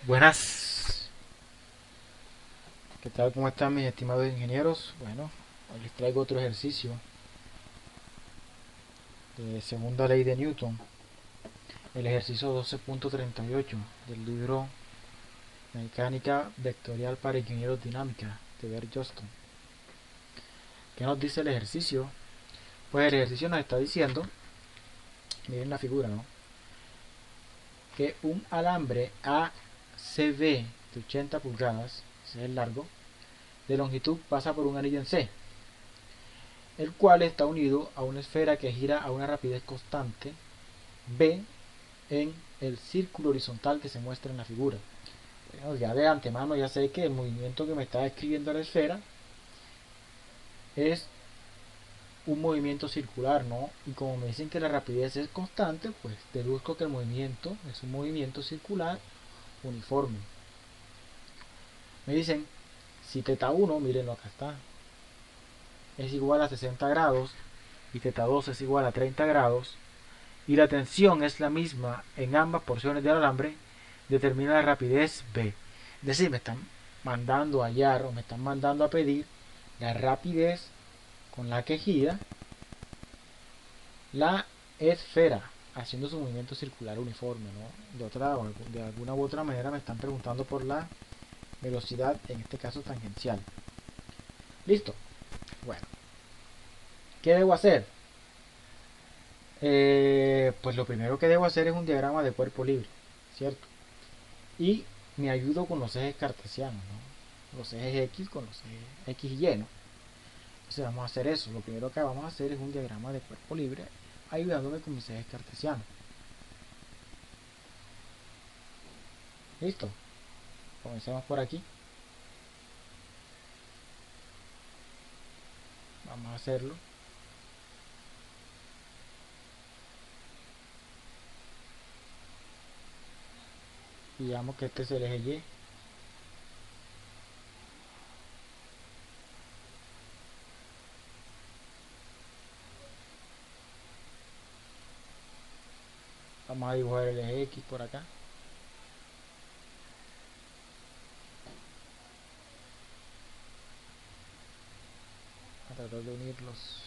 Buenas, ¿qué tal? ¿Cómo están mis estimados ingenieros? Bueno, hoy les traigo otro ejercicio de segunda ley de Newton, el ejercicio 12.38 del libro Mecánica Vectorial para Ingenieros Dinámica de Bert Johnston. ¿Qué nos dice el ejercicio? Pues el ejercicio nos está diciendo, miren la figura, ¿no? Que un alambre ACB de 80 pulgadas, ese es el largo, de longitud pasa por un anillo en C, el cual está unido a una esfera que gira a una rapidez constante B en el círculo horizontal que se muestra en la figura. Bueno, ya de antemano ya sé que el movimiento que me está describiendo la esfera es un movimiento circular, ¿no? Y como me dicen que la rapidez es constante, pues deduzco que el movimiento es un movimiento circular uniforme. Me dicen, si θ1, mírenlo acá está, es igual a 60 grados y θ2 es igual a 30 grados, y la tensión es la misma en ambas porciones del alambre, determina la rapidez B. Es decir, me están mandando a hallar o me están mandando a pedir la rapidez con la que gira la esfera, haciendo su movimiento circular uniforme, ¿no? De alguna u otra manera me están preguntando por la velocidad, en este caso tangencial. Listo. Bueno, ¿qué debo hacer? Pues lo primero que debo hacer es un diagrama de cuerpo libre, ¿cierto? Y me ayudo con los ejes cartesianos, ¿no? Los ejes X con los ejes X y Y, ¿no? Entonces vamos a hacer eso. Lo primero que vamos a hacer es un diagrama de cuerpo libre ayudándome con mis ejes cartesianos. Listo. Comencemos por aquí. Vamos a hacerlo. Digamos que este es el eje Y. Vamos a dibujar el eje X por acá. A tratar de unirlos.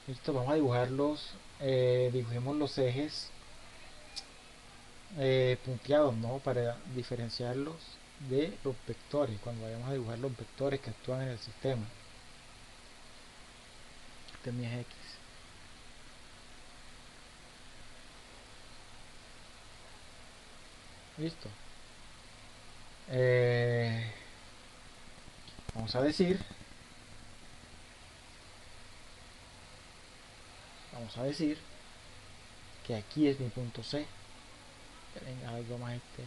Listo, vamos a dibujarlos. Dibujemos los ejes punteados, ¿no? Para diferenciarlos de los vectores, cuando vayamos a dibujar los vectores que actúan en el sistema. Este es mi eje X. Listo. Eh, vamos a decir que aquí es mi punto C. Venga, algo más este.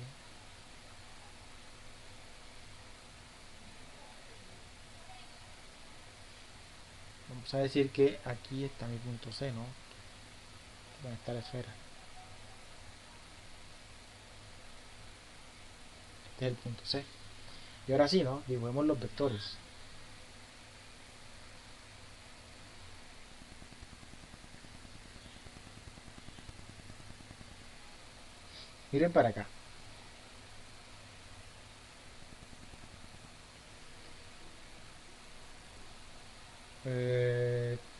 Vamos a decir que aquí está mi punto C, ¿no? Donde está la esfera. Este es el punto C. Y ahora sí, ¿no? Dibujemos los vectores. Miren para acá.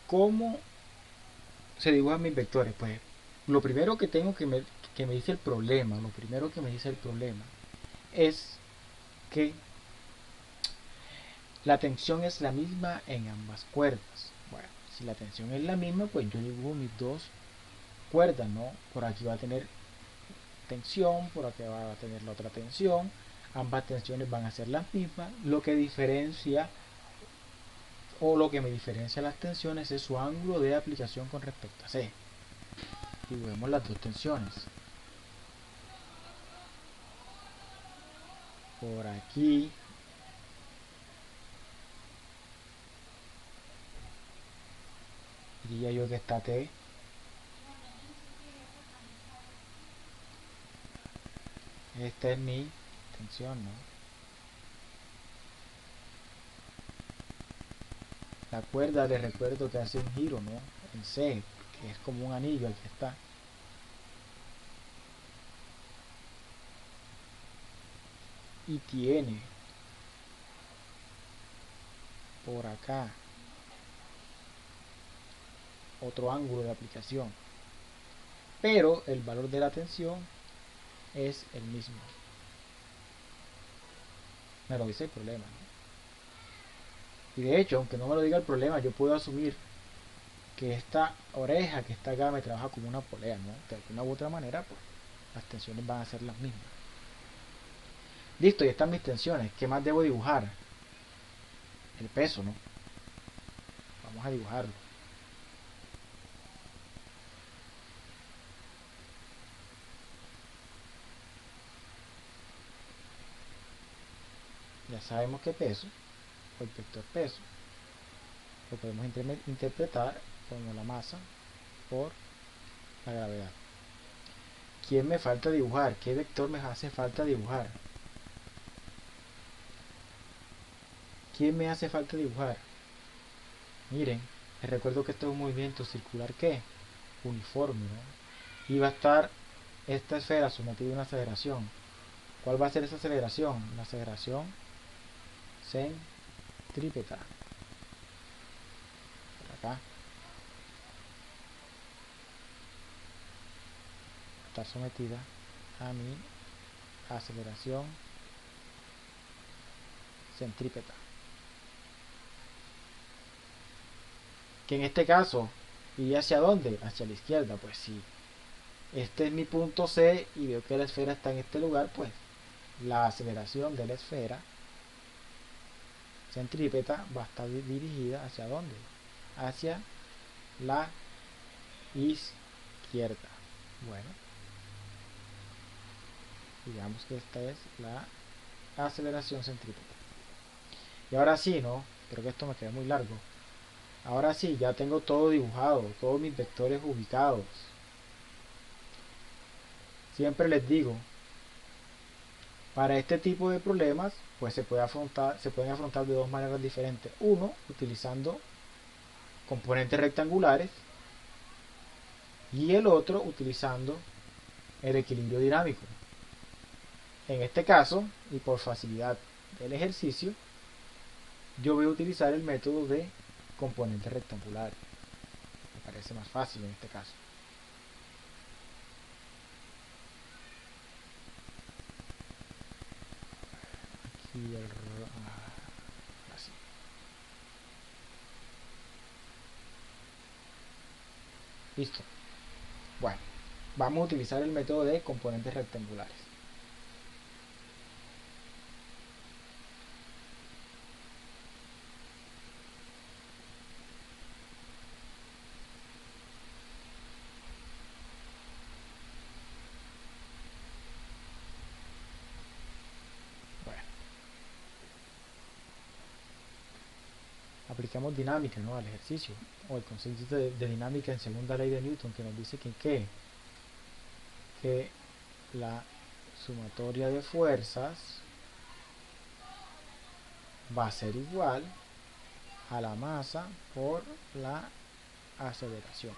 ¿Cómo se dibujan mis vectores? Pues lo primero que tengo que me dice el problema, lo primero que me dice el problema es que la tensión es la misma en ambas cuerdas. Bueno, si la tensión es la misma, pues yo dibujo mis dos cuerdas, ¿no? Por aquí va a tener tensión, por aquí va a tener la otra tensión, ambas tensiones van a ser las mismas, lo que diferencia o lo que me diferencia las tensiones es su ángulo de aplicación con respecto a C. Dibujemos las dos tensiones. Por aquí diría yo que está T. Esta es mi tensión, ¿no? La cuerda, les recuerdo que hace un giro, ¿no? En C, que es como un anillo, aquí está. Y tiene por acá otro ángulo de aplicación, pero el valor de la tensión es el mismo. Me lo dice el problema, ¿no? Y de hecho, aunque no me lo diga el problema, yo puedo asumir que esta oreja que está acá me trabaja como una polea, ¿no? De alguna u otra manera, pues las tensiones van a ser las mismas. Listo, y están mis tensiones. ¿Qué más debo dibujar? El peso, ¿no? Vamos a dibujarlo. Ya sabemos que peso, o el vector peso, lo podemos interpretar como la masa por la gravedad. ¿Quién me falta dibujar? ¿Qué vector me hace falta dibujar? ¿Quién me hace falta dibujar? Miren, les recuerdo que esto es un movimiento circular, ¿qué? Uniforme, ¿no? Y va a estar esta esfera sometida a una aceleración. ¿Cuál va a ser esa aceleración? La aceleración centrípeta. Por acá. Está sometida a mi aceleración centrípeta. Que en este caso iría hacia dónde? Hacia la izquierda. Pues si este es mi punto C y veo que la esfera está en este lugar, pues la aceleración de la esfera centrípeta va a estar dirigida hacia dónde? Hacia la izquierda. Bueno, digamos que esta es la aceleración centrípeta. Y ahora sí, ¿no? Creo que esto me queda muy largo. Ahora sí, ya tengo todo dibujado, todos mis vectores ubicados. Siempre les digo, para este tipo de problemas, pues se pueden afrontar de dos maneras diferentes. Uno, utilizando componentes rectangulares, y el otro utilizando el equilibrio dinámico. En este caso, y por facilidad del ejercicio, yo voy a utilizar el método de componentes rectangulares. Me parece más fácil en este caso. Aquí así. Listo. Bueno, vamos a utilizar el método de componentes rectangulares. Bueno, aplicamos dinámica, ¿no?, al ejercicio, o el concepto de dinámica en segunda ley de Newton, que nos dice que la sumatoria de fuerzas va a ser igual a la masa por la aceleración.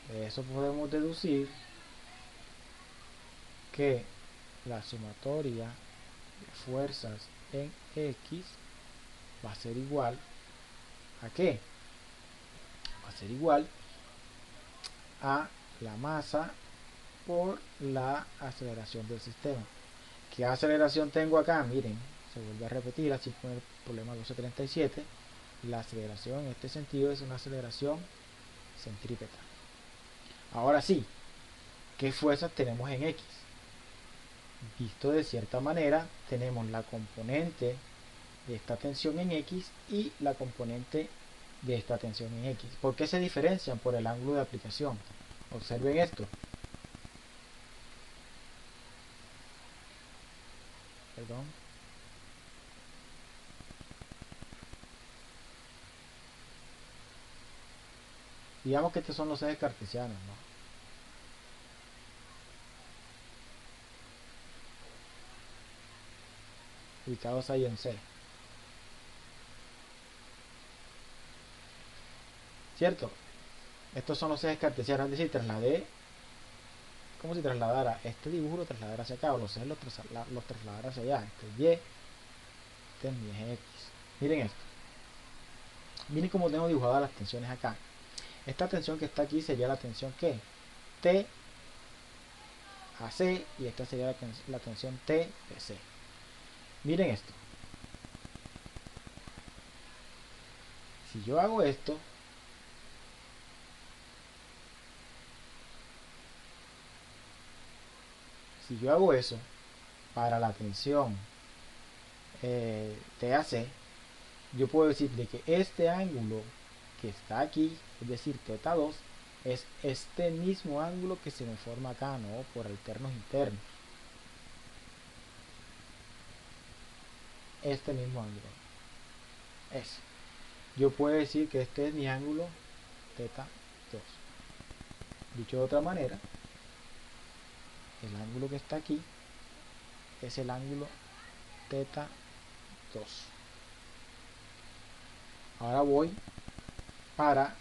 De eso podemos deducir que la sumatoria de fuerzas en X va a ser igual ¿a qué? Va a ser igual a la masa por la aceleración del sistema. ¿Qué aceleración tengo acá? Miren, se vuelve a repetir, así con el problema 1237. La aceleración en este sentido es una aceleración centrípeta. Ahora sí, ¿qué fuerzas tenemos en X? Visto de cierta manera, tenemos la componente de esta tensión en X y la componente de esta tensión en X. ¿Por qué se diferencian? Por el ángulo de aplicación. Observen esto. Perdón. Digamos que estos son los ejes cartesianos, ¿no? Ubicados ahí en C. ¿cierto? Estos son los ejes cartesianos, es decir, trasladé, como si trasladara este dibujo, lo trasladara hacia acá, o los ejes los trasladara hacia allá. Este es Y, este es mi eje X. Miren esto. Miren cómo tengo dibujadas las tensiones acá. Esta tensión que está aquí sería la tensión que T a C, y esta sería la tensión T de C. Miren esto. Si yo hago esto, si yo hago eso para la tensión TAC, yo puedo decir de que este ángulo que está aquí, es decir, θ2, es este mismo ángulo que se me forma acá, ¿no? Por alternos internos. Este mismo ángulo. Eso. Yo puedo decir que este es mi ángulo θ2. Dicho de otra manera, el ángulo que está aquí es el ángulo θ2. Ahora voy para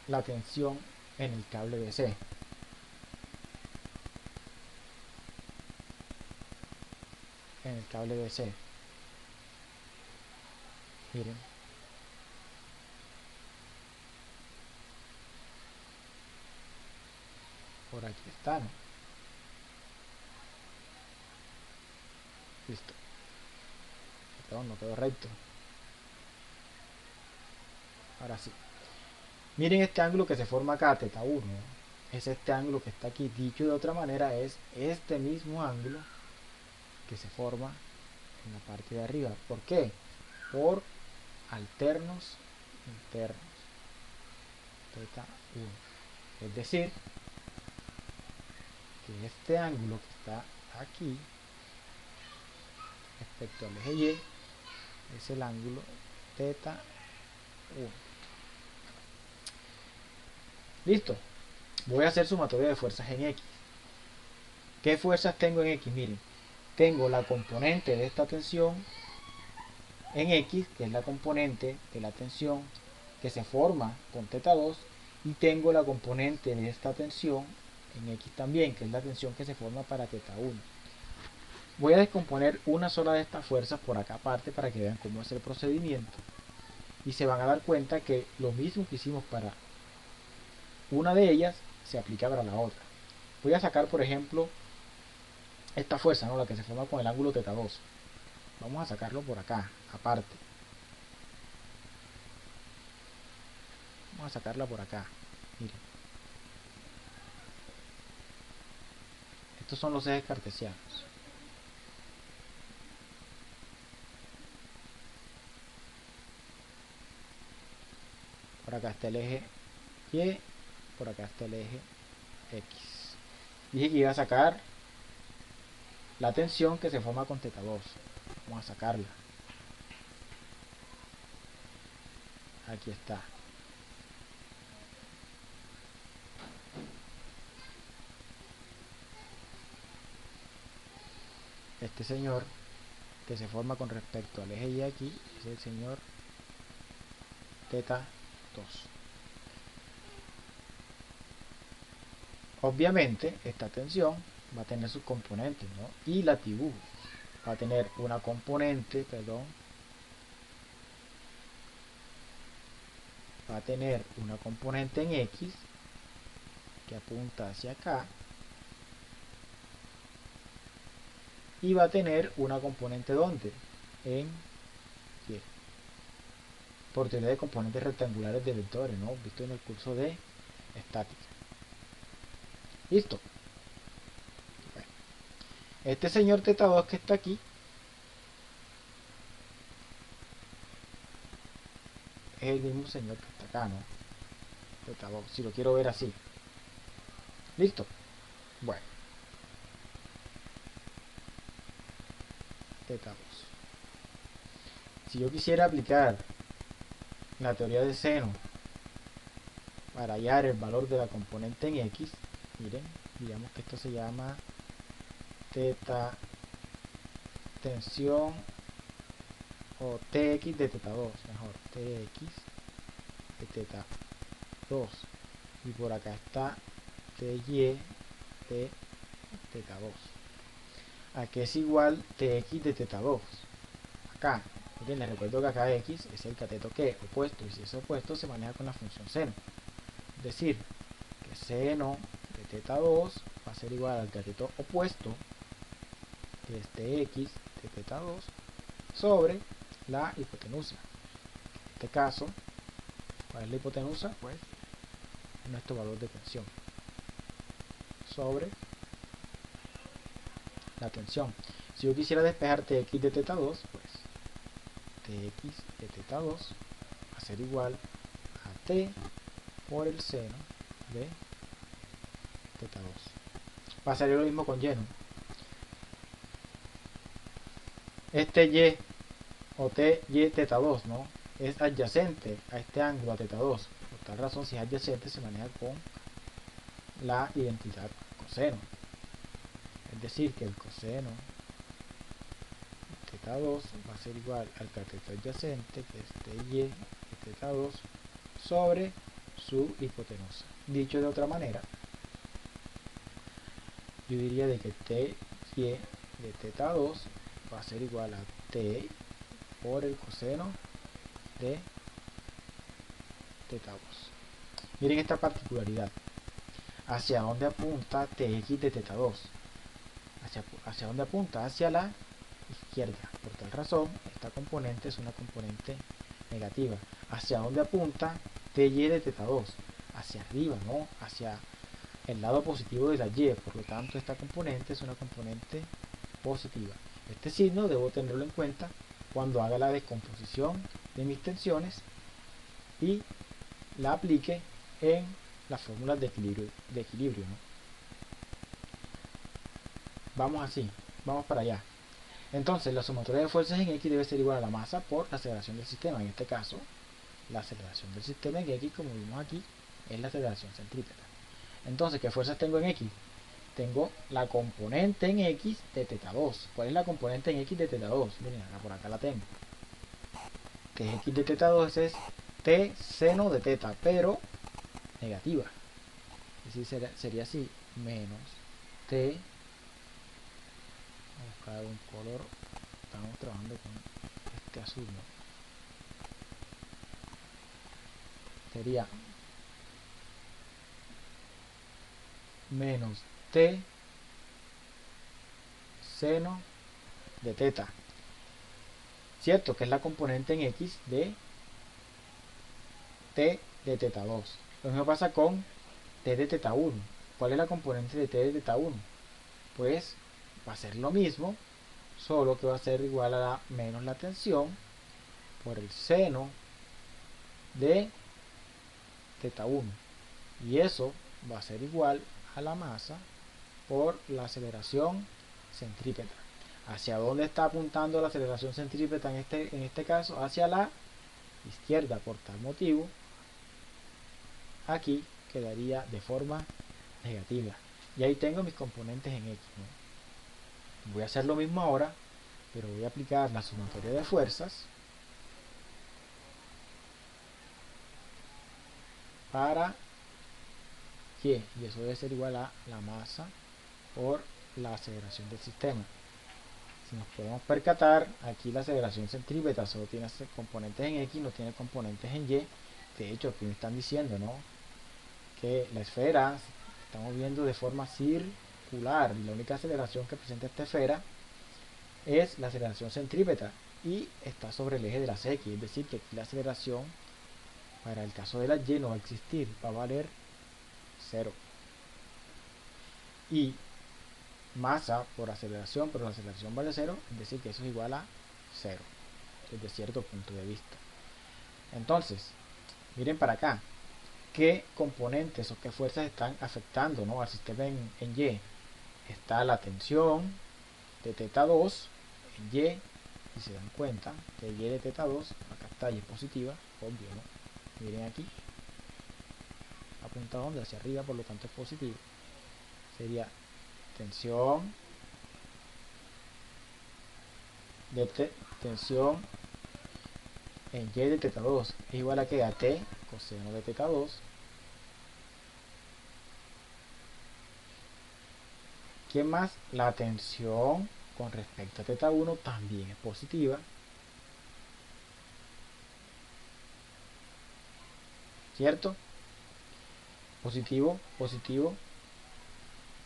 la tensión en el cable BC. En el cable BC. Miren. Por aquí está, ¿no? Listo. Perdón, no quedó recto. Ahora sí. Miren este ángulo que se forma acá, θ1. Es este ángulo que está aquí. Dicho de otra manera, es este mismo ángulo que se forma en la parte de arriba. ¿Por qué? Por alternos internos. θ1. Es decir, que este ángulo que está aquí respecto al eje Y es el ángulo θ1. Listo. Voy a hacer sumatoria de fuerzas en X. ¿Qué fuerzas tengo en X? Miren, tengo la componente de esta tensión en X, que es la componente de la tensión que se forma con θ2, y tengo la componente de esta tensión en X también, que es la tensión que se forma para θ1. Voy a descomponer una sola de estas fuerzas por acá aparte para que vean cómo es el procedimiento, y se van a dar cuenta que lo mismo que hicimos para una de ellas se aplica para la otra. Voy a sacar, por ejemplo, esta fuerza, ¿no? La que se forma con el ángulo θ2. Vamos a sacarlo por acá, aparte. Vamos a sacarla por acá. Miren. Estos son los ejes cartesianos. Por acá está el eje Y, por acá está el eje X. Dije que iba a sacar la tensión que se forma con θ2. Vamos a sacarla. Aquí está. Este señor que se forma con respecto al eje Y aquí es el señor θ2. Obviamente esta tensión va a tener sus componentes, ¿no? Y la dibujo. Va a tener una componente, perdón, va a tener una componente en X que apunta hacia acá, y va a tener una componente ¿dónde? En Y, por teoría de componentes rectangulares de vectores, ¿no? Visto en el curso de estática. Listo. Bueno, este señor θ2 que está aquí es el mismo señor que está acá, ¿no? θ2, si lo quiero ver así. Listo. Bueno, θ2. Si yo quisiera aplicar la teoría de seno para hallar el valor de la componente en X, miren, digamos que esto se llama θ tensión, o Tx de θ2, mejor, Tx de teta 2, y por acá está TY de teta 2. ¿A qué es igual TX de teta 2? Acá, miren, les recuerdo que acá X es el cateto que opuesto, y si es opuesto se maneja con la función seno. Es decir, que seno de teta 2 va a ser igual al cateto opuesto, que es TX de teta 2, sobre la hipotenusa. En este caso, ¿cuál es la hipotenusa? Pues nuestro valor de tensión sobre la tensión. Si yo quisiera despejar Tx de teta 2, pues Tx de teta 2 va a ser igual a T por el seno de teta 2. Pasaría lo mismo con Y, ¿no? Este Y o TY teta 2, ¿no?, es adyacente a este ángulo a teta 2. Por tal razón, si es adyacente, se maneja con la identidad coseno. Es decir, que el coseno de teta 2 va a ser igual al cateto adyacente, que es TY de teta 2, sobre su hipotenusa. Dicho de otra manera, yo diría de que TY de teta 2 va a ser igual a T por el coseno de teta 2. Miren esta particularidad. ¿Hacia dónde apunta Tx de teta 2? ¿Hacia dónde apunta? Hacia la izquierda. Por tal razón, esta componente es una componente negativa. ¿Hacia dónde apunta Ty de teta 2? Hacia arriba, ¿no? Hacia el lado positivo de la Y. Por lo tanto, esta componente es una componente positiva. Este signo debo tenerlo en cuenta cuando haga la descomposición de mis tensiones y la aplique en las fórmulas de equilibrio, ¿no? Vamos así, vamos para allá. Entonces, la sumatoria de fuerzas en X debe ser igual a la masa por la aceleración del sistema. En este caso, la aceleración del sistema en X, como vimos aquí, es la aceleración centrípeta. Entonces, ¿qué fuerzas tengo en X? Tengo la componente en X de teta 2. ¿Cuál es la componente en X de teta 2? Miren, acá por acá la tengo. Tx de teta 2 es T seno de teta, pero negativa. Es decir, sería así, menos T. Vamos a buscar un color. Estamos trabajando con este azul, ¿no? Sería menos T seno de teta, cierto, que es la componente en X de T de teta 2. Lo mismo pasa con T de teta 1. ¿Cuál es la componente de T de teta 1? Pues va a ser lo mismo, solo que va a ser igual a menos la tensión por el seno de teta 1. Y eso va a ser igual a la masa por la aceleración centrípeta. ¿Hacia dónde está apuntando la aceleración centrípeta en este caso? Hacia la izquierda. Por tal motivo, aquí quedaría de forma negativa. Y ahí tengo mis componentes en X, ¿no? Voy a hacer lo mismo ahora, pero voy a aplicar la sumatoria de fuerzas para Y. Y eso debe ser igual a la masa por la aceleración del sistema. Si nos podemos percatar, aquí la aceleración centrípeta solo tiene componentes en X, no tiene componentes en Y. De hecho, aquí me están diciendo, ¿no?, que la esfera se está moviendo de forma circular y la única aceleración que presenta esta esfera es la aceleración centrípeta y está sobre el eje de las X. Es decir, que aquí la aceleración para el caso de la Y no va a existir, va a valer 0. Y masa por aceleración, pero la aceleración vale 0, es decir, que eso es igual a 0 desde cierto punto de vista. Entonces, miren para acá, ¿qué componentes o qué fuerzas están afectando, ¿no?, al sistema en Y? Está la tensión de teta 2 en Y, si se dan cuenta, que Y de teta 2, acá está Y positiva, obvio, ¿no? Miren aquí, apunta donde, hacia arriba, por lo tanto es positivo. Sería tensión tensión en Y de teta 2 es igual a que a T coseno de teta 2. ¿Qué más? La tensión con respecto a teta 1 también es positiva, ¿cierto? Positivo, positivo,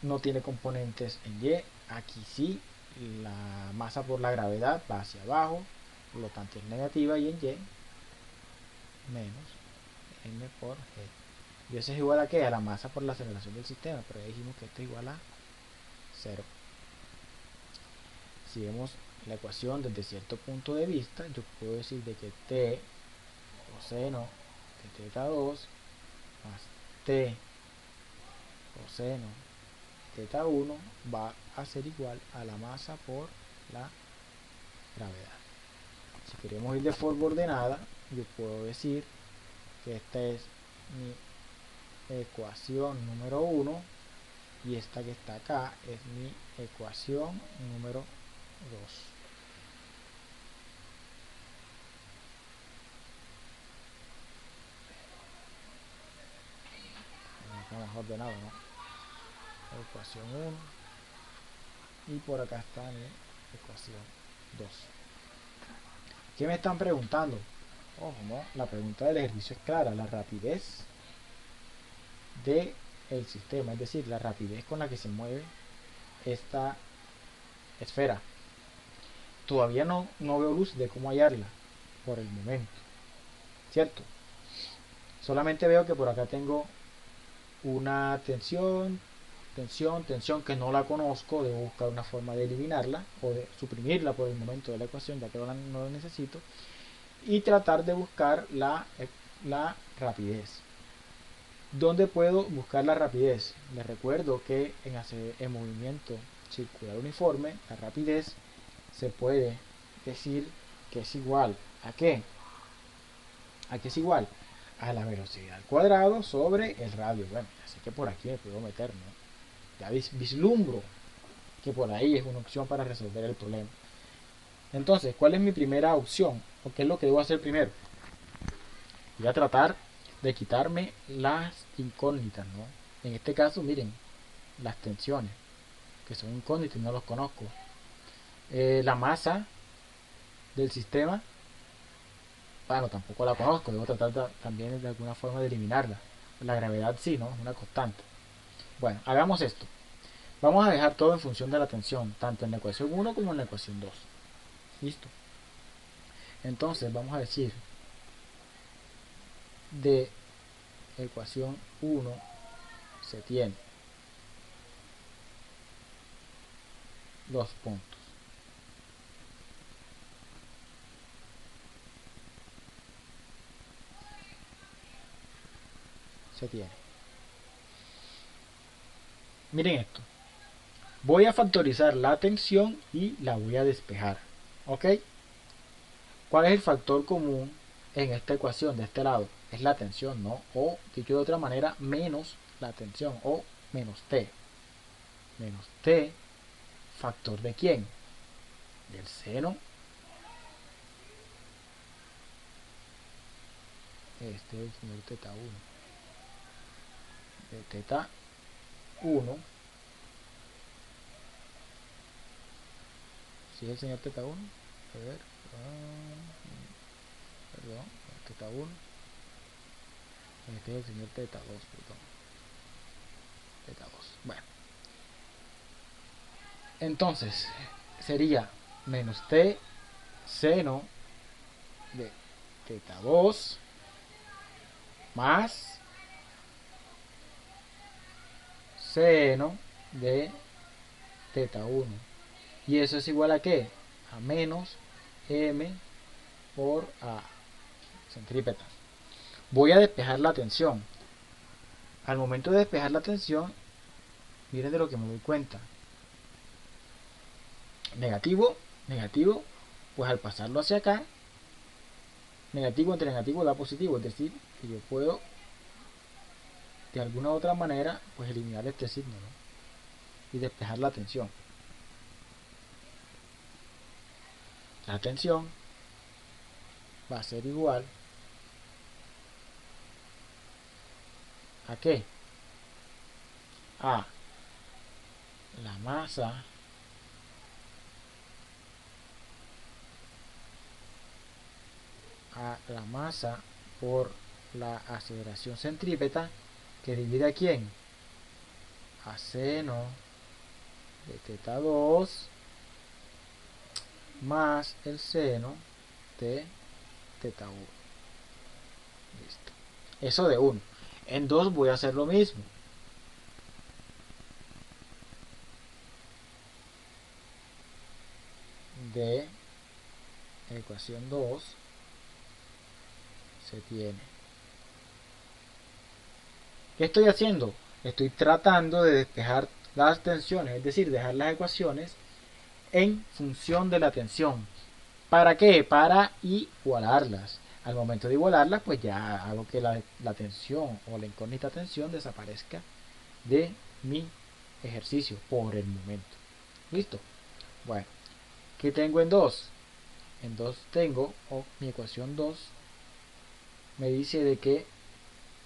no tiene componentes en Y. Aquí sí, la masa por la gravedad va hacia abajo, por lo tanto es negativa, y en Y menos m por g. Y eso es igual a ¿qué? A la masa por la aceleración del sistema, pero ya dijimos que esto es igual a 0. Si vemos la ecuación desde cierto punto de vista, yo puedo decir de que t coseno de teta 2 más t coseno de teta 1 va a ser igual a la masa por la gravedad. Si queremos ir de forma ordenada, yo puedo decir que esta es mi ecuación número 1 y esta que está acá es mi ecuación número 2. Más ordenado, ¿no? Ecuación 1 y por acá está mi ecuación 2. ¿Qué me están preguntando? Ojo, ¿no? La pregunta del ejercicio es clara, la rapidez del sistema, es decir, la rapidez con la que se mueve esta esfera. Todavía no veo luz de cómo hallarla por el momento, ¿cierto? Solamente veo que por acá tengo una tensión que no la conozco, debo buscar una forma de eliminarla o de suprimirla por el momento de la ecuación, ya que no la necesito, y tratar de buscar la rapidez. ¿Dónde puedo buscar la rapidez? Les recuerdo que en movimiento circular uniforme, la rapidez se puede decir que es igual ¿a qué? ¿A qué es igual? A la velocidad al cuadrado sobre el radio. Bueno, así que por aquí me puedo meter, ¿no? Ya vislumbro que por ahí es una opción para resolver el problema. Entonces, ¿cuál es mi primera opción? ¿O qué es lo que debo hacer primero? Voy a tratar de quitarme las incógnitas, ¿no? En este caso, miren, las tensiones, que son incógnitas y no los conozco. La masa del sistema, bueno, tampoco la conozco, debo tratar también de alguna forma de eliminarla. La gravedad sí, ¿no? Es una constante. Bueno, hagamos esto. Vamos a dejar todo en función de la tensión, tanto en la ecuación 1 como en la ecuación 2. ¿Listo? Entonces vamos a decir de ecuación 1 se tiene dos puntos. Se tiene. Miren esto. Voy a factorizar la tensión y la voy a despejar. ¿Ok? ¿Cuál es el factor común en esta ecuación de este lado? Es la tensión, ¿no? O, dicho de otra manera, menos la tensión o menos T. Menos T, ¿factor de quién? Del seno. Este es el señor teta 1. De teta 1. ¿Sí es el señor teta 1? A ver. Perdón. Teta 1. Este es el señor teta 2, perdón. Teta 2. Bueno. Entonces, sería menos T seno de teta 2 más seno de teta 1. ¿Y eso es igual a qué? A menos m por a centrípeta. Voy a despejar la tensión. Al momento de despejar la tensión, miren de lo que me doy cuenta. Negativo, negativo, pues al pasarlo hacia acá, negativo entre negativo da positivo, es decir, que yo puedo de alguna u otra manera pues eliminar este signo, ¿no? Y despejar la tensión. La tensión va a ser igual ¿A qué? A la masa por la aceleración centrípeta, que divide ¿a quién? A seno de teta 2 más el seno de teta 1. Listo. Eso de 1. En 2 voy a hacer lo mismo. De ecuación 2 se tiene. ¿Qué estoy haciendo? Estoy tratando de despejar las tensiones, es decir, dejar las ecuaciones en función de la tensión. ¿Para qué? Para igualarlas. Al momento de igualarlas, pues ya hago que la tensión o la incógnita tensión desaparezca de mi ejercicio por el momento. ¿Listo? Bueno, ¿qué tengo en 2? En 2 tengo, mi ecuación 2 me dice de que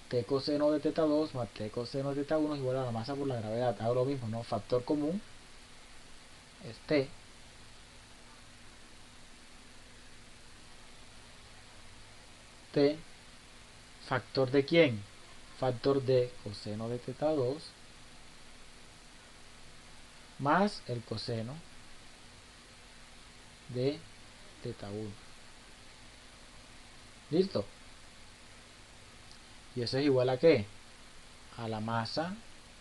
t coseno de teta 2 más t coseno de teta 1 es igual a la masa por la gravedad. Hago lo mismo, ¿no? Factor común es t. T, factor de quién? Factor de coseno de teta 2 más el coseno de teta 1. ¿Listo? ¿Y eso es igual a qué? A la masa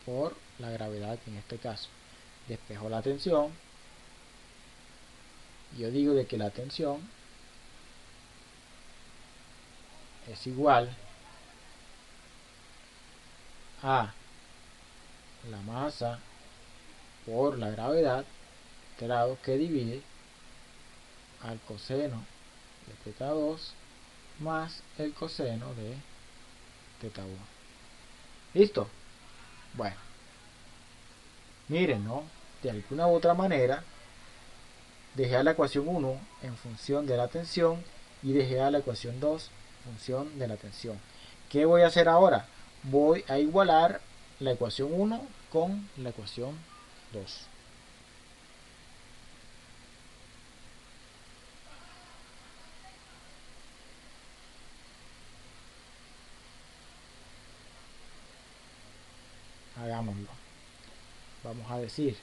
por la gravedad, que en este caso despejo la tensión. Yo digo de que la tensión es igual a la masa por la gravedad, grado que divide al coseno de teta 2 más el coseno de teta 1. ¿Listo? Bueno, miren, ¿no? De alguna u otra manera dejé a la ecuación 1 en función de la tensión y dejé a la ecuación 2 en función de la tensión. ¿Qué voy a hacer ahora? Voy a igualar la ecuación 1 con la ecuación 2. Hagámoslo. Vamos a decir,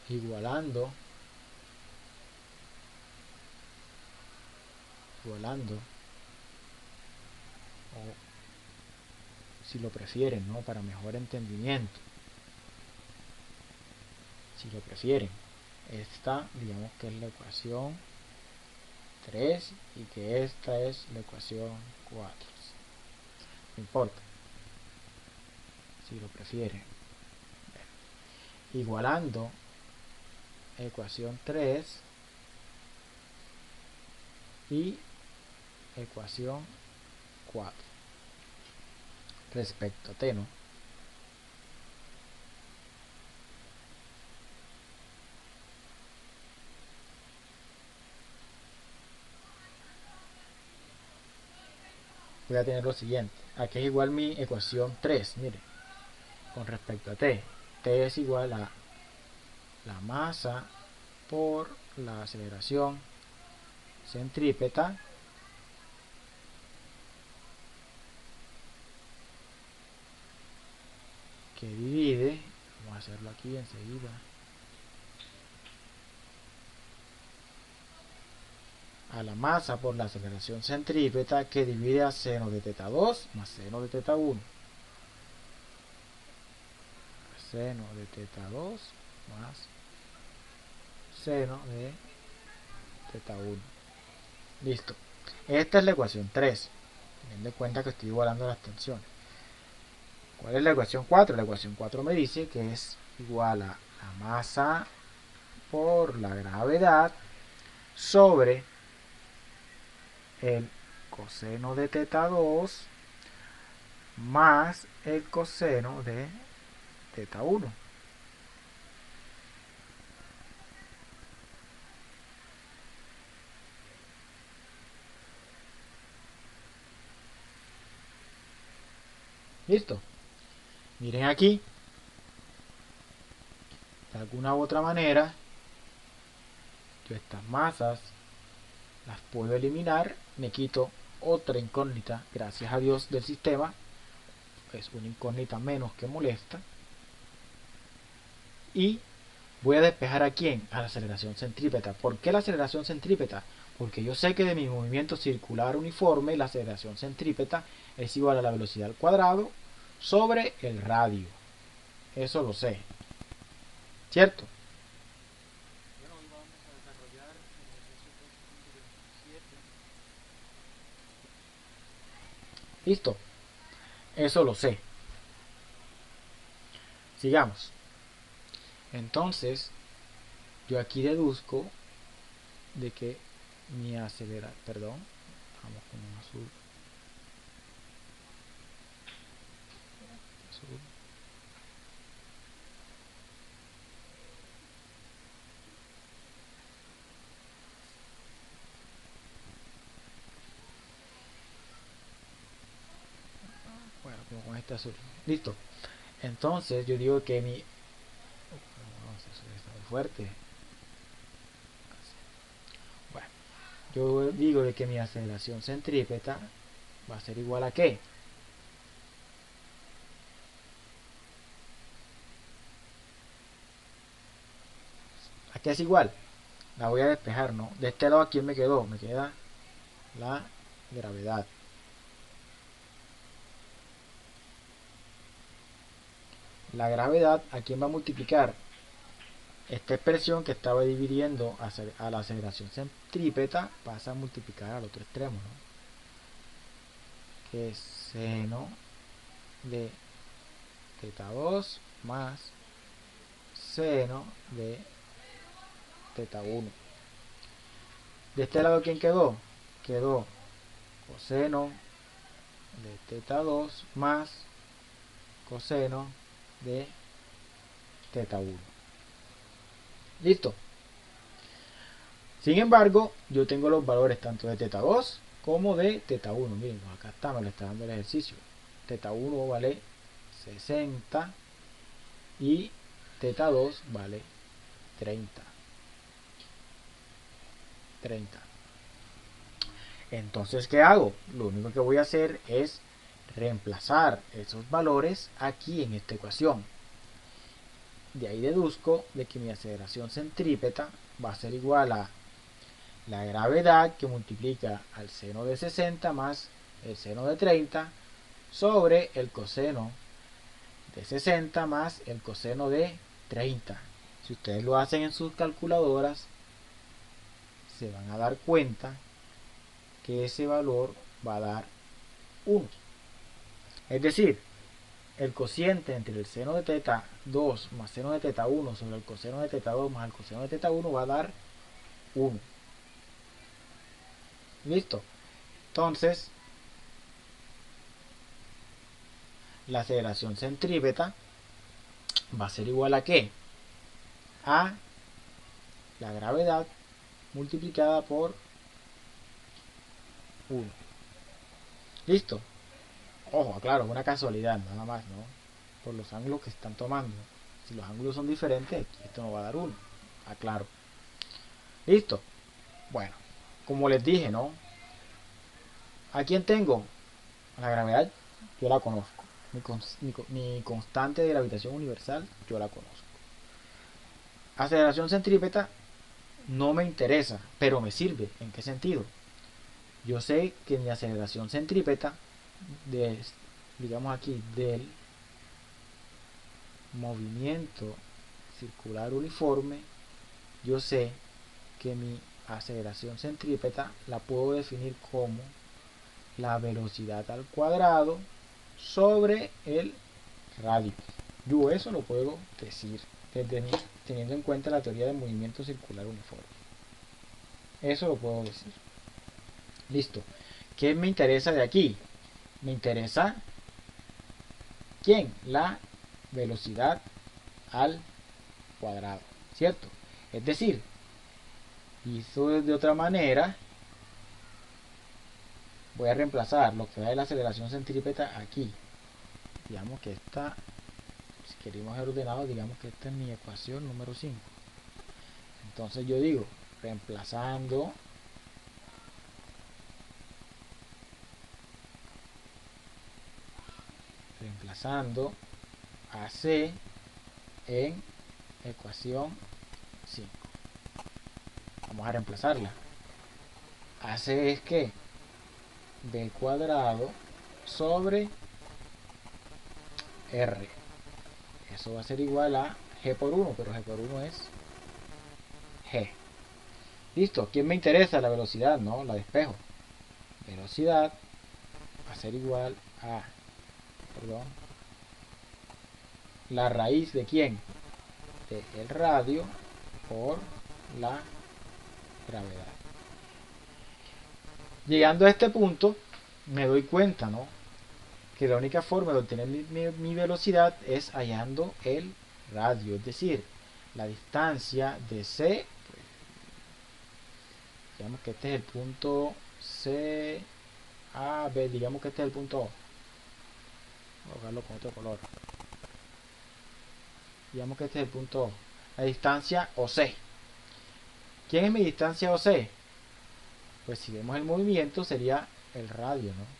igualando, o si lo prefieren, ¿no? Para mejor entendimiento, si lo prefieren, esta, digamos que es la ecuación 3 y que esta es la ecuación 4. No importa, si lo prefieren. Igualando ecuación 3 y ecuación 4 respecto a t, ¿no? Voy a tener lo siguiente. Aquí es igual mi ecuación 3, mire, con respecto a t. T es igual a la masa por la aceleración centrípeta que divide, vamos a hacerlo aquí enseguida, a la masa por la aceleración centrípeta que divide a seno de teta 2 más seno de teta 1. Seno de teta 2 más seno de teta 1. Listo. Esta es la ecuación 3. Teniendo en cuenta que estoy igualando las tensiones. ¿Cuál es la ecuación 4? La ecuación 4 me dice que es igual a la masa por la gravedad sobre el coseno de teta 2 más el coseno de teta 1. Listo. Miren aquí, de alguna u otra manera, yo estas masas las puedo eliminar, me quito otra incógnita, gracias a Dios, del sistema. Es una incógnita menos que molesta. Y voy a despejar a quién, a la aceleración centrípeta. ¿Por qué la aceleración centrípeta? Porque yo sé que de mi movimiento circular uniforme la aceleración centrípeta es igual a la velocidad al cuadrado sobre el radio. Eso lo sé, ¿cierto? Bueno, hoy vamos a desarrollar el ejercicio 2.27. Listo, eso lo sé. Sigamos. Entonces, yo aquí deduzco de que mi aceleración, perdón, vamos con un azul, azul. Bueno, como con este azul. Listo. Entonces yo digo que mi... No, eso está muy fuerte. Bueno, yo digo de que mi aceleración centrípeta va a ser igual a ¿qué? ¿A qué es igual? La voy a despejar, ¿no? De este lado, ¿a quién me quedó? Me queda la gravedad. La gravedad, ¿a quién va a multiplicar? Esta expresión que estaba dividiendo a la aceleración centrípeta pasa a multiplicar al otro extremo, ¿no? Que es seno de teta 2 más seno de teta 1. De este lado, ¿quién quedó? Quedó coseno de teta 2 más coseno de teta 1. Listo. Sin embargo, yo tengo los valores tanto de teta 2 como de teta 1. Miren, acá está, me lo está dando el ejercicio. Teta 1 vale 60 y teta 2 vale 30. Entonces, ¿qué hago? Lo único que voy a hacer es reemplazar esos valores aquí en esta ecuación. De ahí deduzco de que mi aceleración centrípeta va a ser igual a la gravedad que multiplica al seno de 60 más el seno de 30 sobre el coseno de 60 más el coseno de 30. Si ustedes lo hacen en sus calculadoras, se van a dar cuenta que ese valor va a dar 1. Es decir, el cociente entre el seno de teta 2 más seno de teta 1 sobre el coseno de teta 2 más el coseno de teta 1 va a dar 1. ¿Listo? Entonces, la aceleración centrípeta va a ser igual a ¿qué? A la gravedad multiplicada por 1. ¿Listo? Ojo, claro, una casualidad, nada más, ¿no? Por los ángulos que están tomando. Si los ángulos son diferentes, esto no va a dar 1. Aclaro. ¿Listo? Bueno, como les dije, ¿no? ¿A quién tengo? La gravedad, yo la conozco. Mi constante de gravitación universal, yo la conozco. Aceleración centrípeta no me interesa, pero me sirve. ¿En qué sentido? Yo sé que mi aceleración centrípeta, digamos aquí, del movimiento circular uniforme, yo sé que mi aceleración centrípeta la puedo definir como la velocidad al cuadrado sobre el radio. Yo eso lo puedo decir teniendo en cuenta la teoría del movimiento circular uniforme. Eso lo puedo decir. Listo. ¿Qué me interesa de aquí? Me interesa ¿quién? La velocidad al cuadrado, ¿cierto? Es decir, hizo de otra manera, voy a reemplazar lo que da de la aceleración centrípeta aquí. Digamos que esta, si queremos ser ordenado, digamos que esta es mi ecuación número 5. Entonces yo digo, reemplazando AC en ecuación 5. Vamos a reemplazarla. AC es que B cuadrado sobre R. Eso va a ser igual a G por 1, pero G por 1 es G. Listo. ¿Quién me interesa? La velocidad, no, la despejo. Velocidad va a ser igual a, perdón, la raíz de quién? De el radio por la gravedad. Llegando a este punto, me doy cuenta, ¿no? Que la única forma de obtener mi velocidad es hallando el radio, es decir, la distancia de C. Pues, digamos que este es el punto C, A, B, digamos que este es el punto O. Voy a colocarlo con otro color. Digamos que este es el punto O. La distancia OC. ¿Quién es mi distancia OC? Pues si vemos el movimiento sería el radio, ¿no?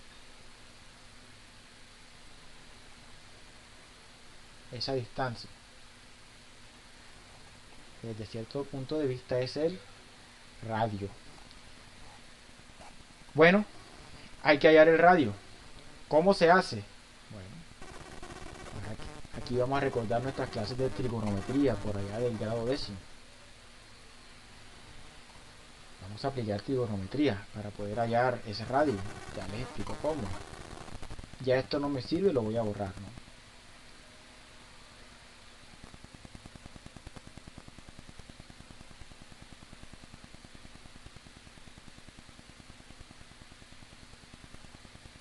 Esa distancia. Desde cierto punto de vista es el radio. Bueno, hay que hallar el radio. ¿Cómo se hace? Bueno, aquí vamos a recordar nuestras clases de trigonometría por allá del grado 10º. Vamos a aplicar trigonometría para poder hallar ese radio. Ya les explico cómo. Ya esto no me sirve, lo voy a borrar, ¿no?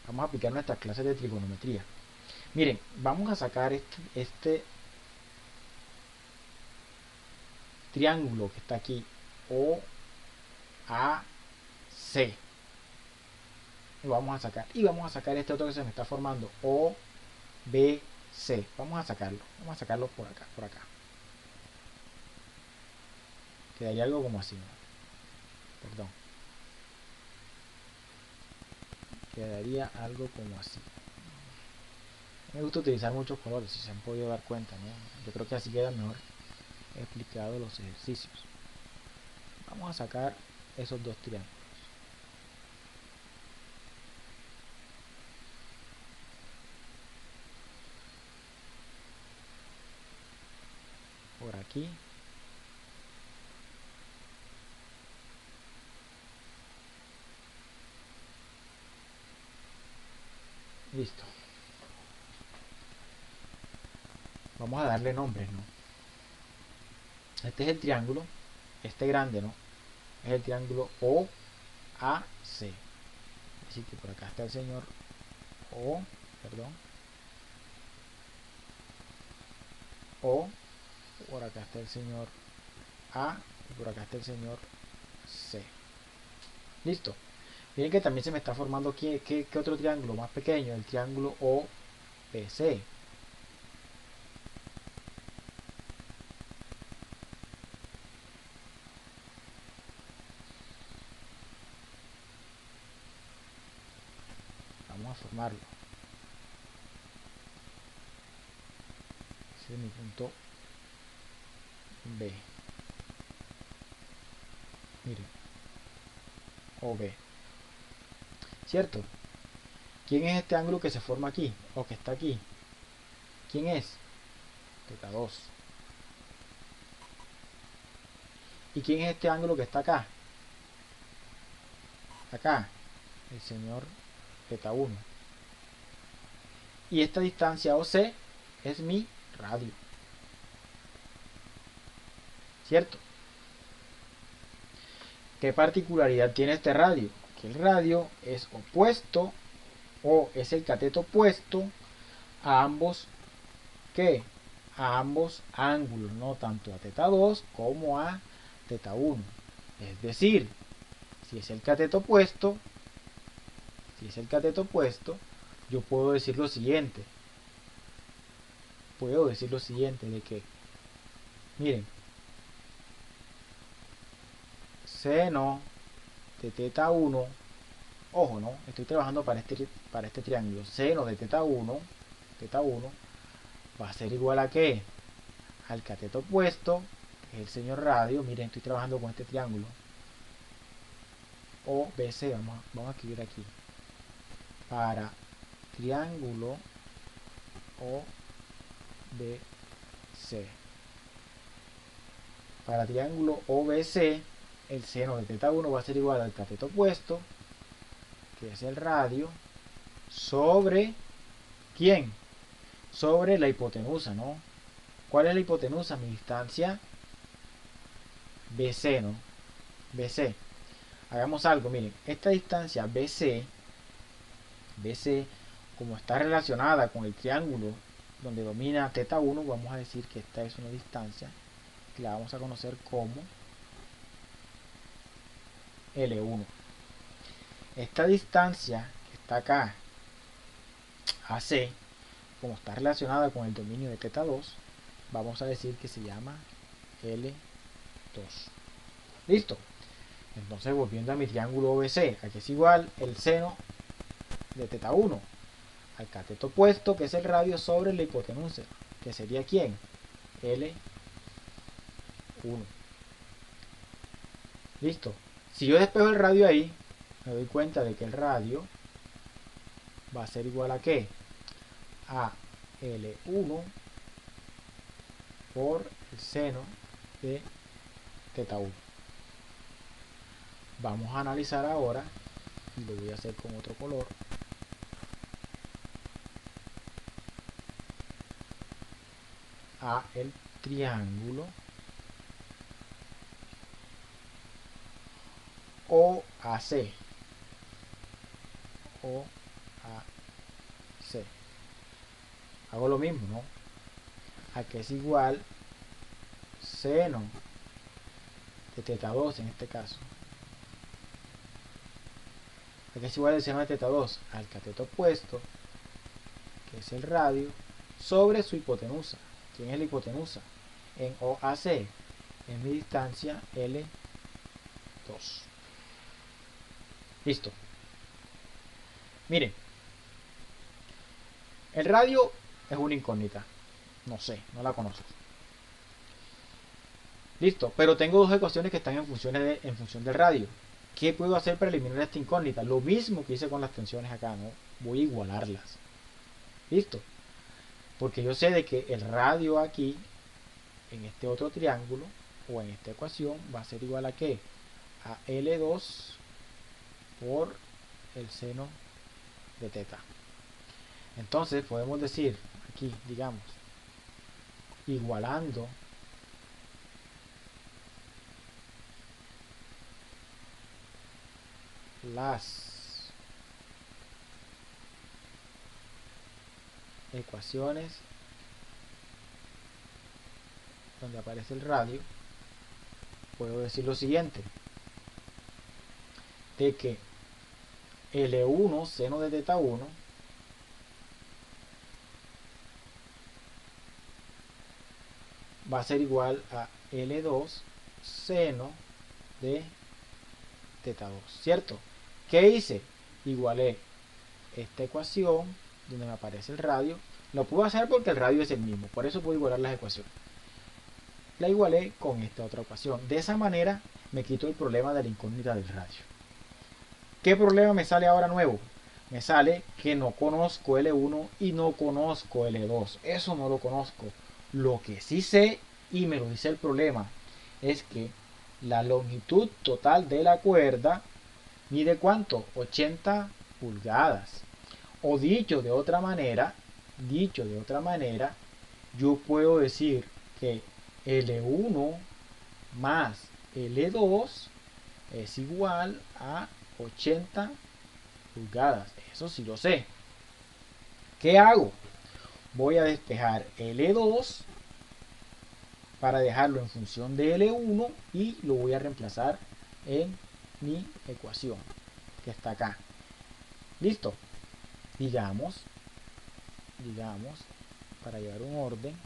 Vamos a aplicar nuestras clases de trigonometría. Miren, vamos a sacar este triángulo que está aquí, OAC. Vamos a sacar este otro que se me está formando, OBC. Vamos a sacarlo por acá. Quedaría algo como así, ¿no? Perdón. Quedaría algo como así. Me gusta utilizar muchos colores, si se han podido dar cuenta, ¿no? Yo creo que así queda mejor explicado los ejercicios. Vamos a sacar esos dos triángulos. Por aquí. Listo. Vamos a darle nombres, ¿no? Este es el triángulo, este grande, ¿no? Es el triángulo OAC. Así que por acá está el señor O, perdón. O, por acá está el señor A, y por acá está el señor C. Listo. Miren que también se me está formando aquí, ¿qué otro triángulo más pequeño? El triángulo OPC. Vamos a formarlo. Ese es mi punto B. Miren. OB. ¿Cierto? ¿Quién es este ángulo que se forma aquí? O que está aquí. ¿Quién es? Teta 2. ¿Y quién es este ángulo que está acá? Acá. El señor teta 1. Y esta distancia OC es mi radio. ¿Cierto? ¿Qué particularidad tiene este radio? Que el radio es opuesto o es el cateto opuesto a ambos, ¿qué? A ambos ángulos, no tanto a teta 2 como a teta 1. Es decir, si es el cateto opuesto, yo puedo decir lo siguiente. puedo decir lo siguiente, de que, miren, seno de teta 1, ojo, ¿no? Estoy trabajando para este triángulo. Seno de teta 1 va a ser igual a ¿qué? Al cateto opuesto, que es el señor radio. Miren, estoy trabajando con este triángulo. OBC, vamos a escribir aquí. Para triángulo OBC. Para triángulo OBC, el seno de teta 1 va a ser igual al cateto opuesto, que es el radio, sobre ¿quién? Sobre la hipotenusa, ¿no? ¿Cuál es la hipotenusa? Mi distancia BC, ¿no? BC. Hagamos algo, miren, esta distancia BC, como está relacionada con el triángulo donde domina teta 1, vamos a decir que esta es una distancia que la vamos a conocer como L1. Esta distancia que está acá, AC, como está relacionada con el dominio de teta 2, vamos a decir que se llama L2. Listo. Entonces, volviendo a mi triángulo OBC, aquí es igual el seno de teta 1 al cateto opuesto, que es el radio, sobre la hipotenusa, que sería ¿quién? L1. Listo. Si yo despejo el radio ahí, me doy cuenta de que el radio va a ser igual a ¿qué? A L1 por el seno de teta 1. Vamos a analizar ahora, y lo voy a hacer con otro color. A el triángulo OAC. Hago lo mismo, ¿no? A que es igual seno de teta 2 en este caso. A que es igual el seno de teta 2 al cateto opuesto, que es el radio, sobre su hipotenusa. ¿Quién es la hipotenusa? En OAC, en mi distancia L2. Listo. Miren, el radio es una incógnita. No sé, no la conozco. Listo, pero tengo dos ecuaciones que están en función del radio. ¿Qué puedo hacer para eliminar esta incógnita? Lo mismo que hice con las tensiones acá, ¿no? Voy a igualarlas. Listo. Porque yo sé de que el radio aquí, en este otro triángulo, o en esta ecuación, va a ser igual a ¿qué? A L2 por el seno de teta. Entonces podemos decir aquí, digamos, igualando las ecuaciones donde aparece el radio, puedo decir lo siguiente, de que L1 seno de teta 1 va a ser igual a L2 seno de teta 2, ¿cierto? ¿Qué hice? Igualé esta ecuación donde me aparece el radio. Lo puedo hacer porque el radio es el mismo, por eso puedo igualar las ecuaciones. La igualé con esta otra ecuación. De esa manera me quito el problema de la incógnita del radio. ¿Qué problema me sale ahora nuevo? Me sale que no conozco L1 y no conozco L2. Eso no lo conozco. Lo que sí sé, y me lo dice el problema, es que la longitud total de la cuerda mide ¿cuánto? 80 pulgadas. O dicho de otra manera, yo puedo decir que L1 más L2 es igual a 80 pulgadas. Eso sí lo sé. ¿Qué hago? Voy a despejar L2 para dejarlo en función de L1 y lo voy a reemplazar en mi ecuación que está acá. Listo. Digamos para llevar un orden,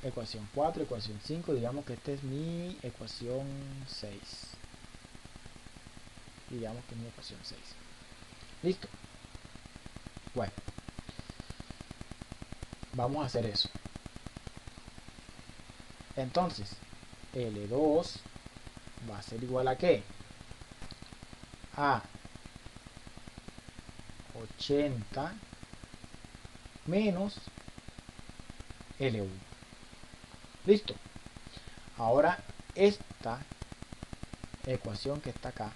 ecuación 4, ecuación 5, digamos que esta es mi ecuación 6. Digamos que es mi ecuación 6. Listo. Bueno, vamos a hacer eso. Entonces, L2 va a ser igual a ¿qué? A 80 menos L1. Listo. Ahora esta ecuación que está acá,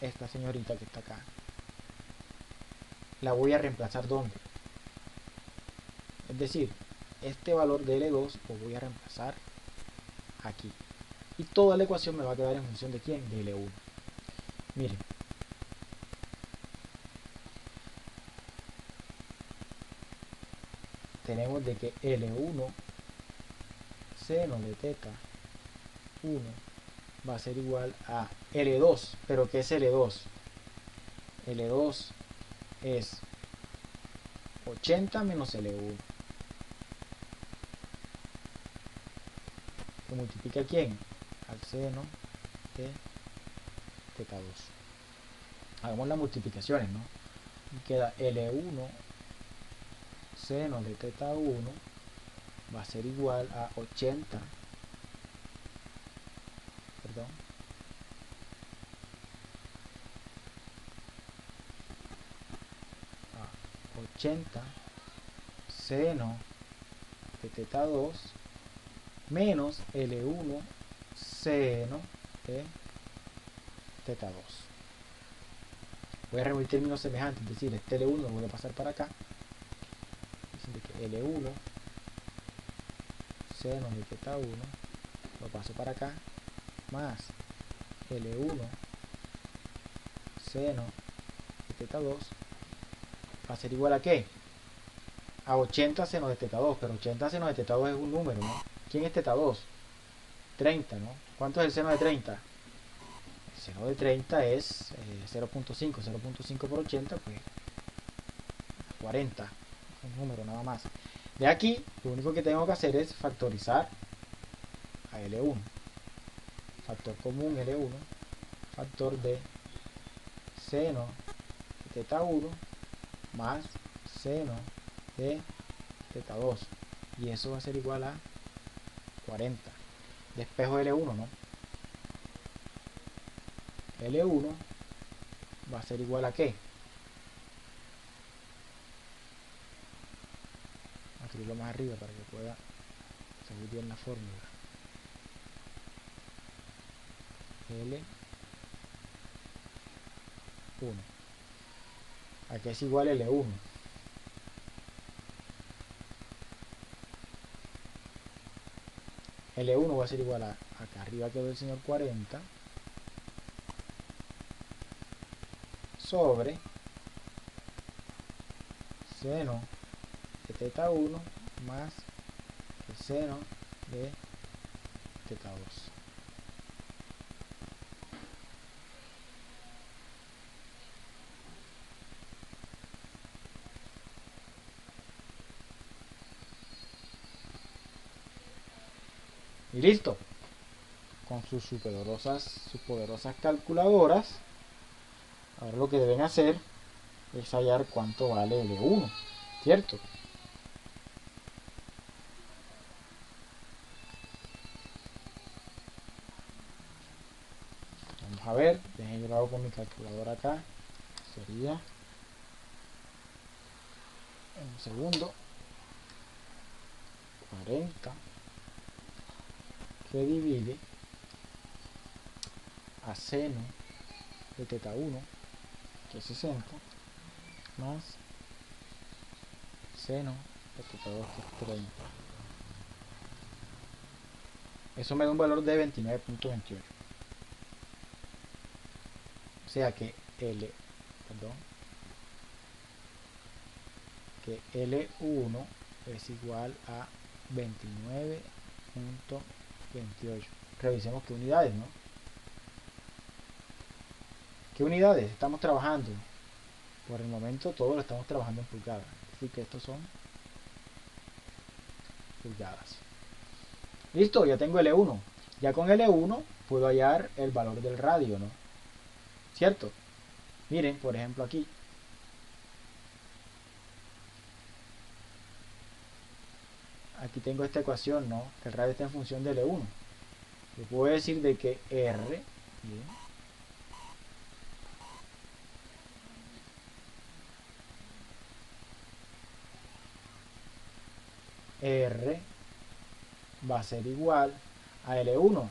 esta señorita que está acá, la voy a reemplazar ¿dónde? Es decir, este valor de L2 lo voy a reemplazar aquí. Y toda la ecuación me va a quedar en función de ¿quién? De L1. Miren. Tenemos de que L1 seno de teta 1 va a ser igual a L2. ¿Pero qué es L2? L2 es 80 menos L1. ¿Que multiplica a quién? Al seno de teta 2. Hagamos las multiplicaciones, ¿no? Y queda L1 seno de teta 1 va a ser igual a 80, perdón, a 80 seno de teta 2 menos L1 seno de teta 2. Voy a reunir términos semejantes, es decir, este L1 lo voy a pasar para acá. Diciendo que L1 seno de teta 1 lo paso para acá, más L1 seno de teta 2 va a ser igual a ¿qué? A 80 seno de teta 2, pero 80 seno de teta 2 es un número, ¿no? ¿Quién es teta 2? 30, ¿no? ¿Cuánto es el seno de 30? El seno de 30 es 0.5, 0.5 por 80, pues 40, un número nada más. De aquí, lo único que tengo que hacer es factorizar a L1. Factor común L1, factor de seno de teta 1 más seno de teta 2. Y eso va a ser igual a 40. Despejo L1, ¿no? L1 va a ser igual a ¿qué? Voy a escribirlo más arriba para que pueda salir bien la fórmula. L1. Aquí es igual a L1. L1 va a ser igual a, acá arriba quedó el señor 40, sobre seno de teta 1 más el seno de teta 2. Y listo. Con sus poderosas calculadoras, ahora lo que deben hacer es hallar cuánto vale L1, ¿cierto? Vamos a ver, dejen yo lo hago con mi calculadora acá. Sería en un segundo 40 que divide a seno de teta 1, que es 60, más seno de teta 2, que es 30. Eso me da un valor de 29.28. O sea que que L1 es igual a 29.28. Revisemos qué unidades, ¿no? ¿Qué unidades estamos trabajando? Por el momento todo lo estamos trabajando en pulgadas, así que estos son pulgadas. Listo, ya tengo L1. Ya con L1 puedo hallar el valor del radio, ¿no? ¿Cierto? Miren, por ejemplo aquí. Aquí tengo esta ecuación, ¿no? Que el radio está en función de L1. Yo puedo decir de que R, ¿bien? R va a ser igual a L1,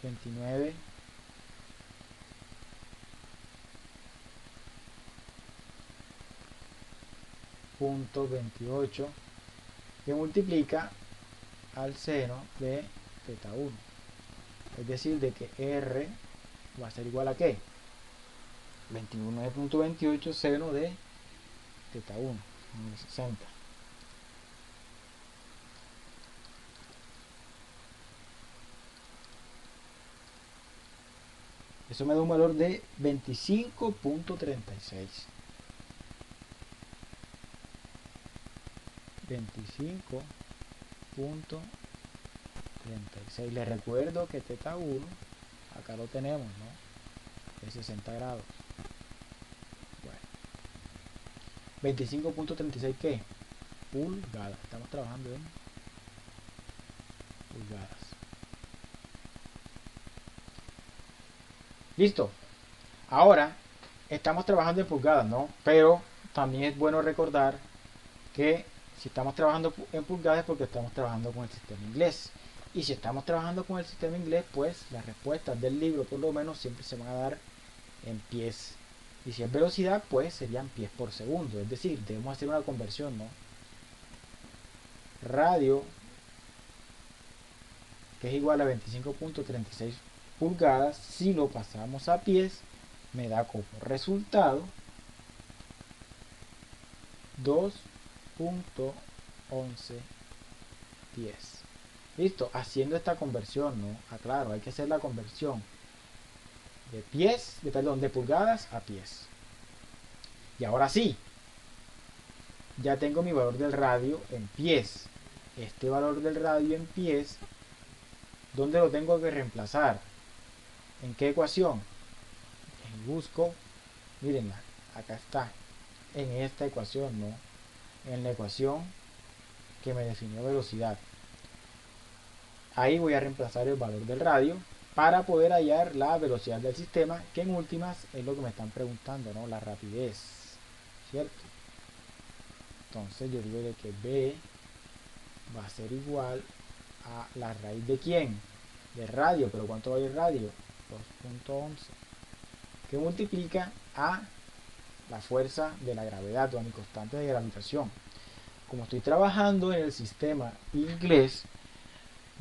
29.28 que multiplica al seno de teta 1. Es decir, de que R va a ser igual a ¿qué? 29.28 seno de teta 1, 60. Eso me da un valor de 25.36. 25.36. Les recuerdo que teta 1, acá lo tenemos, ¿no? De 60 grados. Bueno. 25.36 ¿qué? Pulgadas. Estamos trabajando en pulgadas. Listo. Ahora estamos trabajando en pulgadas, ¿no? Pero también es bueno recordar que si estamos trabajando en pulgadas es porque estamos trabajando con el sistema inglés. Y si estamos trabajando con el sistema inglés, pues las respuestas del libro por lo menos siempre se van a dar en pies. Y si es velocidad, pues serían pies por segundo. Es decir, debemos hacer una conversión, ¿no? Radio, que es igual a 25.36 pulgadas, si lo pasamos a pies, me da como resultado 2.11 pies. Listo, haciendo esta conversión, ¿no? Aclaro, hay que hacer la conversión de pies, de pulgadas a pies. Y ahora sí, ya tengo mi valor del radio en pies. Este valor del radio en pies, ¿dónde lo tengo que reemplazar? ¿En qué ecuación? Busco, mírenla, acá está, en esta ecuación, ¿no? En la ecuación que me definió velocidad. Ahí voy a reemplazar el valor del radio para poder hallar la velocidad del sistema, que en últimas es lo que me están preguntando, ¿no? La rapidez, ¿cierto? Entonces yo digo de que B va a ser igual a la raíz de ¿quién? De radio, pero ¿cuánto vale el radio? 2.11, que multiplica a la fuerza de la gravedad o a mi constante de gravitación. Como estoy trabajando en el sistema inglés,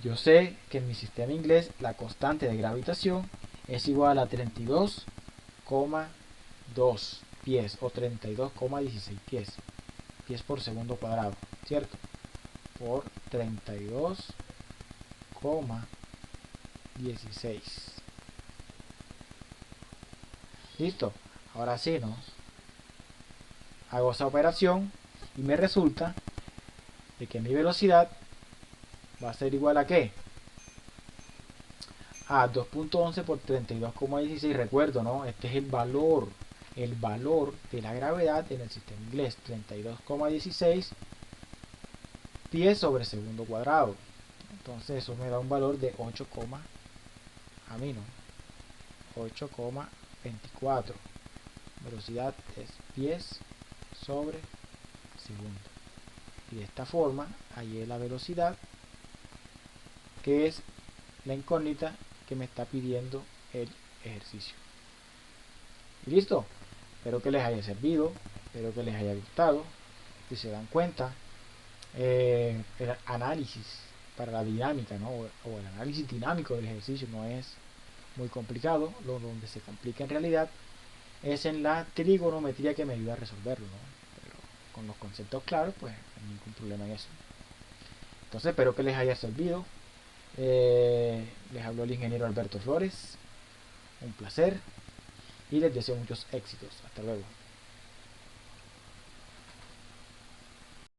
yo sé que en mi sistema inglés la constante de gravitación es igual a 32,2 pies o 32,16 pies por segundo cuadrado, ¿cierto? Por 32,16. Listo, ahora sí, ¿no? Hago esa operación y me resulta de que mi velocidad va a ser igual a ¿qué? A 2.11 por 32,16. Recuerdo, ¿no? Este es el valor de la gravedad en el sistema inglés. 32,16 pies sobre segundo cuadrado. Entonces eso me da un valor de 8,24. Velocidad es pies sobre segundo. Y de esta forma hallé la velocidad, que es la incógnita que me está pidiendo el ejercicio. Y listo. Espero que les haya servido, espero que les haya gustado. Si se dan cuenta, el análisis para la dinámica, ¿no? O el análisis dinámico del ejercicio no es muy complicado. Lo donde se complica en realidad es en la trigonometría, que me ayuda a resolverlo, ¿no? Pero con los conceptos claros, pues no hay ningún problema en eso. Entonces espero que les haya servido. Les habló el ingeniero Alberto Flores. Un placer. y les deseo muchos éxitos. Hasta luego.